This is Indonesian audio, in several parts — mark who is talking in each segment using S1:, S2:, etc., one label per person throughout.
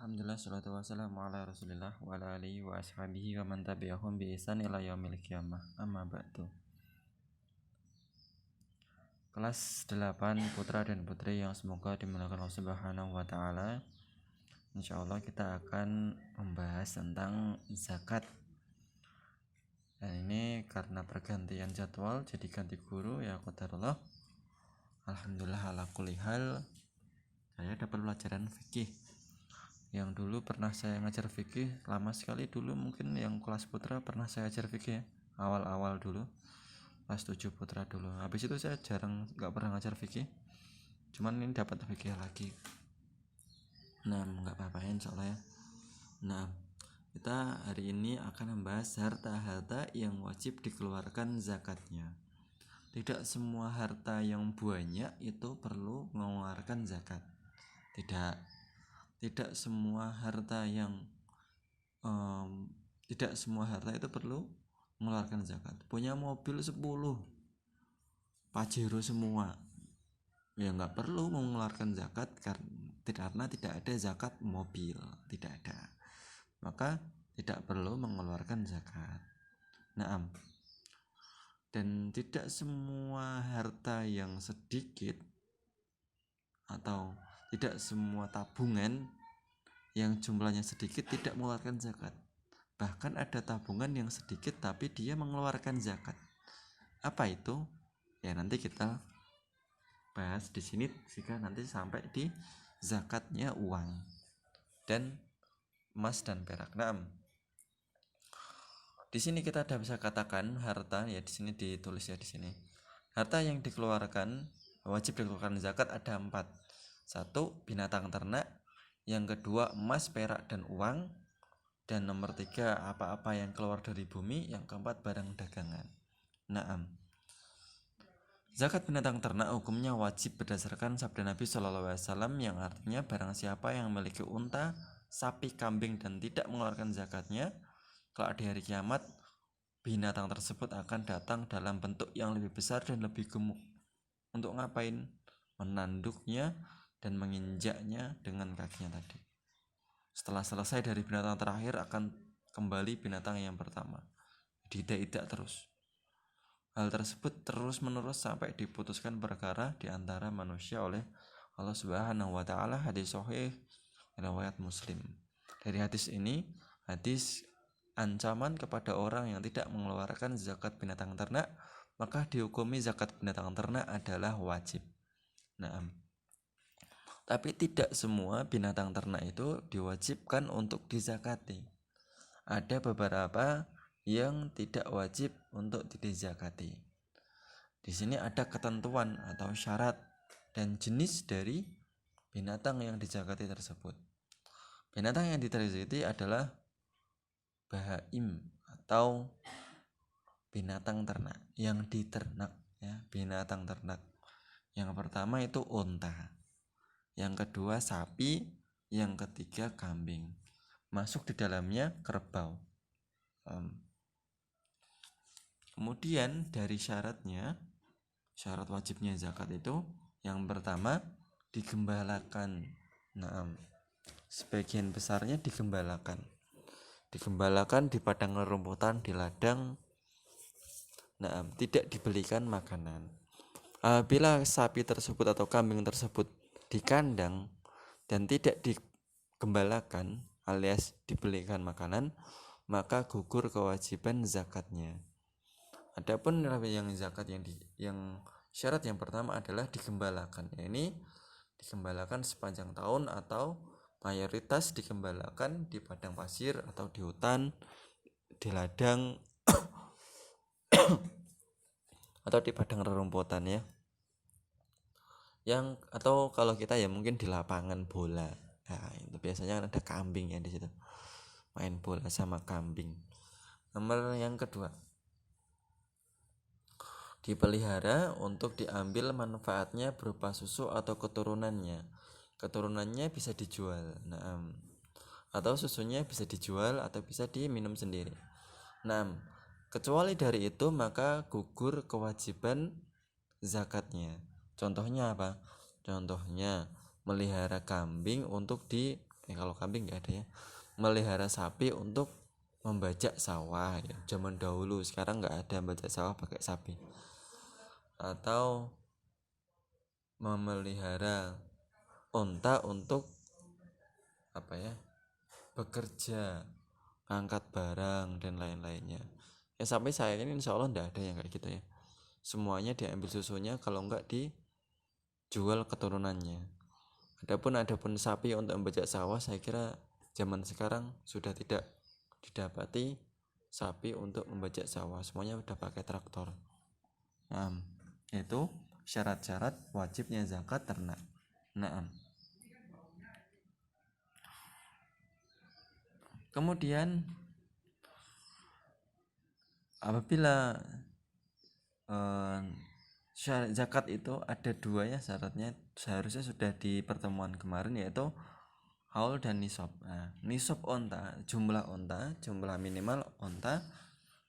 S1: Alhamdulillah, salatu wassalamu ala rasulillah wa ala alihi wa ashabihi wa man tabi'ahum bi ihsan ila yaumil qiyamah. Amma ba'du. Kelas 8 putra dan putri yang semoga dimuliakan Allah Subhanahu wa taala. Insyaallah kita akan membahas tentang zakat. Dan ini karena pergantian jadwal jadi ganti guru ya qadarullah. Alhamdulillah ala kulli hal saya dapat pelajaran fikih. Yang dulu pernah saya ngajar fikih lama sekali dulu, mungkin yang kelas putra pernah saya ajar fikih ya, awal-awal dulu kelas 7 putra dulu. Habis itu saya jarang, nggak pernah ngajar fikih, cuman ini dapat fikih lagi. Nah, nggak apa-apa insyaallah ya. Nah, kita hari ini akan membahas harta-harta yang wajib dikeluarkan zakatnya. Tidak semua harta yang banyak itu perlu mengeluarkan zakat. Tidak semua harta itu perlu mengeluarkan zakat. Punya mobil 10 Pajero semua ya nggak perlu mengeluarkan zakat karena tidak ada zakat mobil, tidak ada, maka tidak perlu mengeluarkan zakat. Naam. Dan tidak semua harta yang sedikit atau tidak semua tabungan yang jumlahnya sedikit tidak mengeluarkan zakat. Bahkan ada tabungan yang sedikit tapi dia mengeluarkan zakat. Apa itu? Ya nanti kita bahas di sini jika nanti sampai di zakatnya uang dan emas dan perak. Nah, di sini kita ada bisa katakan harta ya, di sini ditulis ya di sini. Harta yang dikeluarkan wajib dikeluarkan zakat ada 4. 1. Binatang ternak. Yang kedua emas, perak, dan uang. Dan nomor 3 apa-apa yang keluar dari bumi. Yang keempat barang dagangan. Naam. Zakat binatang ternak hukumnya wajib berdasarkan sabda Nabi SAW yang artinya barang siapa yang memiliki unta, sapi, kambing dan tidak mengeluarkan zakatnya, kelak di hari kiamat binatang tersebut akan datang dalam bentuk yang lebih besar dan lebih gemuk. Untuk ngapain? Menanduknya dan menginjaknya dengan kakinya tadi. Setelah selesai dari binatang terakhir akan kembali binatang yang pertama. Tidak terus. Hal tersebut terus menerus sampai diputuskan perkara di antara manusia oleh Allah Subhanahu wa taala. Hadis sahih riwayat Muslim. Dari hadis ini, hadis ancaman kepada orang yang tidak mengeluarkan zakat binatang ternak, maka dihukumi zakat binatang ternak adalah wajib. Nah, tapi tidak semua binatang ternak itu diwajibkan untuk dizakati. Ada beberapa yang tidak wajib untuk dizakati. Di sini ada ketentuan atau syarat dan jenis dari binatang yang dizakati tersebut. Binatang yang dizakati adalah bahaim atau binatang ternak yang diternak ya, binatang ternak. Yang pertama itu unta. Yang kedua sapi, yang ketiga kambing. Masuk di dalamnya kerbau. Kemudian dari syaratnya, syarat wajibnya zakat itu yang pertama digembalakan. Nah, sebagian besarnya digembalakan di padang rumputan, di ladang. Nah, tidak dibelikan makanan. Apabila sapi tersebut atau kambing tersebut di kandang dan tidak digembalakan alias dibelikan makanan, maka gugur kewajiban zakatnya. Adapun yang zakat yang syarat yang pertama adalah digembalakan. Ini digembalakan sepanjang tahun atau mayoritas digembalakan di padang pasir atau di hutan, di ladang atau di padang rerumputan ya. Atau kalau kita ya mungkin di lapangan bola. Nah, itu biasanya ada kambing ya di situ. Main bola sama kambing. Nomor yang kedua, dipelihara untuk diambil manfaatnya berupa susu atau keturunannya. Keturunannya bisa dijual. Nah, atau susunya bisa dijual atau bisa diminum sendiri. Nah, kecuali dari itu maka gugur kewajiban zakatnya. Contohnya apa? Contohnya melihara kambing untuk kalau kambing nggak ada ya, melihara sapi untuk membajak sawah ya, zaman dahulu. Sekarang nggak ada bajak sawah pakai sapi. Atau memelihara onta untuk apa ya, bekerja, ngangkat barang dan lain-lainnya ya. Sampai saya ini insya Allah nggak ada yang kayak gitu ya, semuanya diambil susunya, kalau nggak dijual keturunannya. Adapun sapi untuk membajak sawah, saya kira zaman sekarang sudah tidak didapati sapi untuk membajak sawah, semuanya udah pakai traktor. Nah, itu syarat-syarat wajibnya zakat ternak. Nah, kemudian apabila zakat itu ada dua ya syaratnya, seharusnya sudah di pertemuan kemarin, yaitu haul dan nisab. Nah, nisab onta, jumlah minimal onta,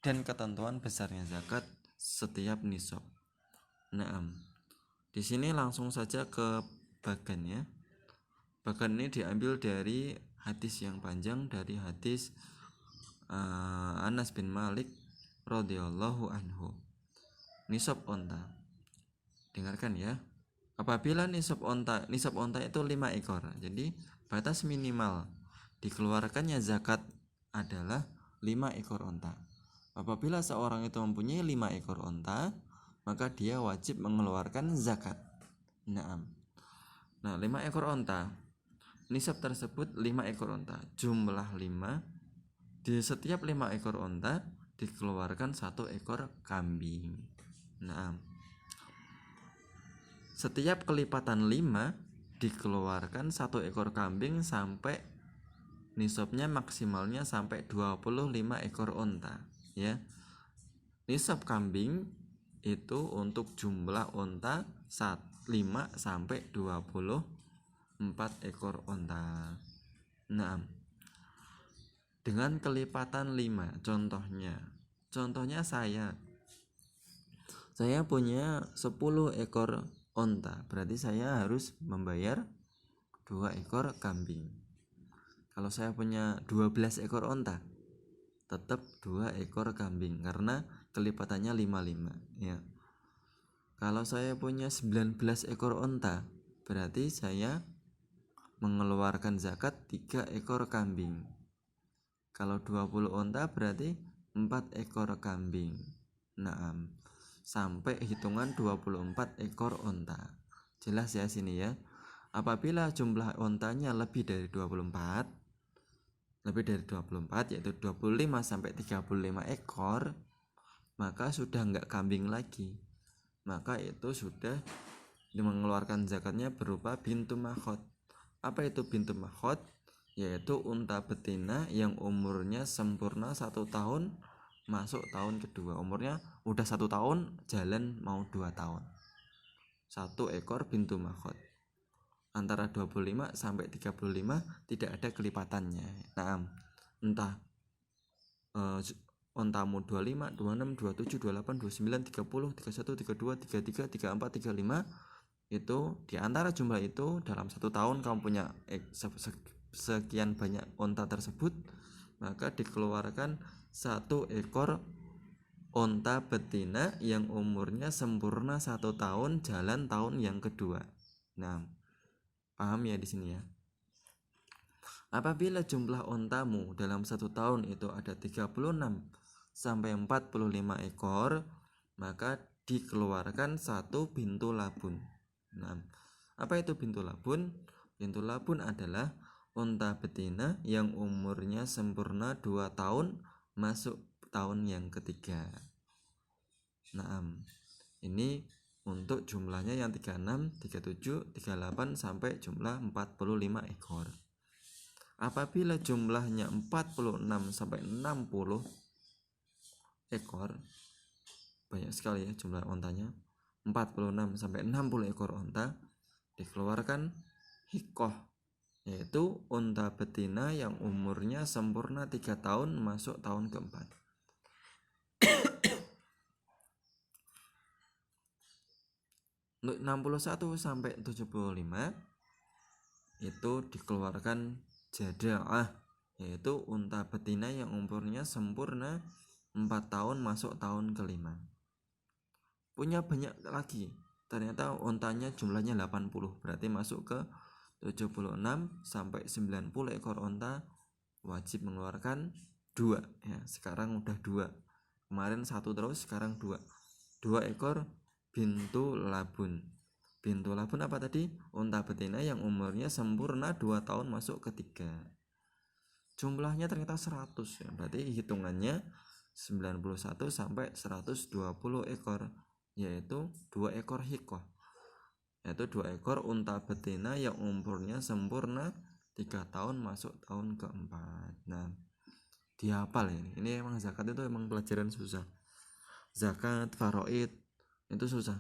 S1: dan ketentuan besarnya zakat setiap nisab. Nah, di sini langsung saja ke bagannya. Bagan ini diambil dari hadis yang panjang, dari hadis Anas bin Malik radhiyallahu anhu. Nisab onta, dengarkan ya. Apabila nisab onta itu 5 ekor, jadi batas minimal dikeluarkannya zakat adalah 5 ekor onta. Apabila seorang itu mempunyai 5 ekor onta, maka dia wajib mengeluarkan zakat. Nah, 5 ekor onta, nisab tersebut 5 ekor onta, jumlah 5. Di setiap 5 ekor onta dikeluarkan 1 ekor kambing. Nah, setiap kelipatan 5 dikeluarkan 1 ekor kambing sampai nisabnya maksimalnya sampai 25 ekor onta ya. Nisab kambing itu untuk jumlah onta 5 sampai 24 ekor onta. Nah, dengan kelipatan 5, contohnya saya punya 10 ekor onta, berarti saya harus membayar 2 ekor kambing. Kalau saya punya 12 ekor onta, tetap 2 ekor kambing karena kelipatannya 5 ya. Kalau saya punya 19 ekor onta, berarti saya mengeluarkan zakat 3 ekor kambing. Kalau 20 onta berarti 4 ekor kambing. Nah, sampai hitungan 24 ekor onta. Jelas ya sini ya. Apabila jumlah ontanya lebih dari 24, yaitu 25 sampai 35 ekor, maka sudah enggak kambing lagi. Maka itu sudah mengeluarkan zakatnya berupa bintu makhot. Apa itu bintu makhot? Yaitu unta betina yang umurnya sempurna 1 tahun masuk tahun kedua. Umurnya udah 1 tahun jalan mau 2 tahun. 1 ekor bintu makhot. Antara 25 sampai 35 tidak ada kelipatannya. Nah, entah ontamu 25, 26, 27, 28, 29, 30, 31, 32, 33, 34, 35, itu diantara jumlah itu dalam 1 tahun kamu punya sekian banyak onta tersebut, maka dikeluarkan 1 ekor onta betina yang umurnya sempurna 1 tahun jalan tahun yang kedua. Nah, paham ya di sini ya. Apabila jumlah ontamu dalam 1 tahun itu ada 36 sampai 45 ekor, maka dikeluarkan 1 bintu labun. Nah, apa itu bintu labun? Bintu labun adalah onta betina yang umurnya sempurna 2 tahun masuk tahun yang ketiga. Nah, ini untuk jumlahnya yang 36, 37, 38 sampai jumlah 45 ekor. Apabila jumlahnya 46 sampai 60 ekor, banyak sekali ya jumlah ontanya, 46 sampai 60 ekor onta, dikeluarkan hikoh, yaitu onta betina yang umurnya sempurna 3 tahun masuk tahun keempat. 61 sampai 75 itu dikeluarkan jadaah, yaitu unta betina yang umurnya sempurna 4 tahun masuk tahun kelima. Punya banyak lagi, ternyata untanya jumlahnya 80, berarti masuk ke 76 sampai 90 ekor unta wajib mengeluarkan 2 ya. Sekarang udah 2, kemarin 1 terus, sekarang 2 ekor bintu labun. Bintu labun apa tadi? Unta betina yang umurnya sempurna 2 tahun masuk ke 3. Jumlahnya ternyata 100 ya, berarti hitungannya 91 sampai 120 ekor, yaitu 2 ekor hikoh, yaitu 2 ekor unta betina yang umurnya sempurna 3 tahun masuk tahun keempat. Nah, dihafal ini emang zakat itu emang pelajaran susah. Zakat, faraid itu susah.